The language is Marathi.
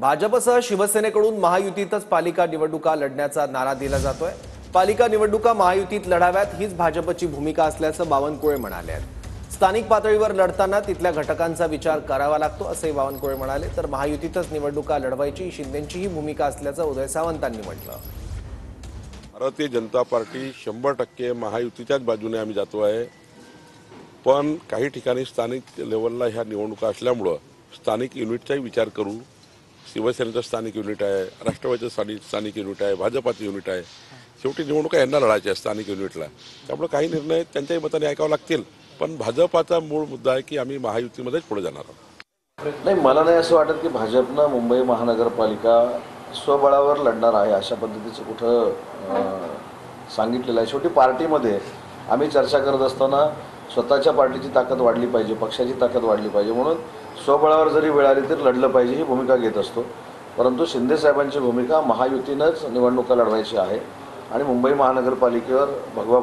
भाजपसह शिवसेनेकडून महायुतीतच पालिका निवडणुका लढण्याचा नारा दिला जातोय। पालिका निवडणुका महायुतीत लढाव्यात हीच भाजपची भूमिका असल्याचं बावनकुळे म्हणाले आहेत। स्थानिक पातळीवर लढताना तिथल्या घटकांचा विचार करावा लागतो असे बावनकुळे म्हणाले। तर महायुतीतच निवडणुका लढवायची शिंदेंची ही भूमिका असल्याचं उदय सावंतांनी म्हटलं। भारतीय जनता पार्टी 100% महायुतीच्याच बाजूने आम्ही जातो आहे, पण काही ठिकाणी स्थानिक लेवलला ह्या निवडणुका असल्यामुळे स्थानिक युनिटचाही विचार करू। शिवसेनेचं स्थानिक युनिट आहे, राष्ट्रवादीचं स्थानिक युनिट आहे, भाजपाचं युनिट आहे। शेवटी निवडणुका यांना लढायच्या स्थानिक युनिटला, त्यामुळे काही निर्णय त्यांच्याही मताने ऐकावे लागतील। पण भाजपाचा मूळ मुद्दा आहे की आम्ही महायुतीमध्येच पुढे जाणार आहोत। नाही, मला नाही असं वाटत की भाजपनं मुंबई महानगरपालिका स्वबळावर लढणार आहे अशा पद्धतीचं कुठं सांगितलेलं आहे। शेवटी पार्टीमध्ये आम्ही चर्चा करत असताना स्वतःच्या पार्टीची ताकद वाढली पाहिजे, पक्षाची ताकद वाढली पाहिजे, म्हणून स्वबळावर जरी वेळ आली तरी लढलं पाहिजे ही भूमिका घेत असतो। परंतु शिंदे साहेबांची भूमिका महायुतीनंच निवडणुका लढवायची आहे आणि मुंबई महानगरपालिकेवर भगवा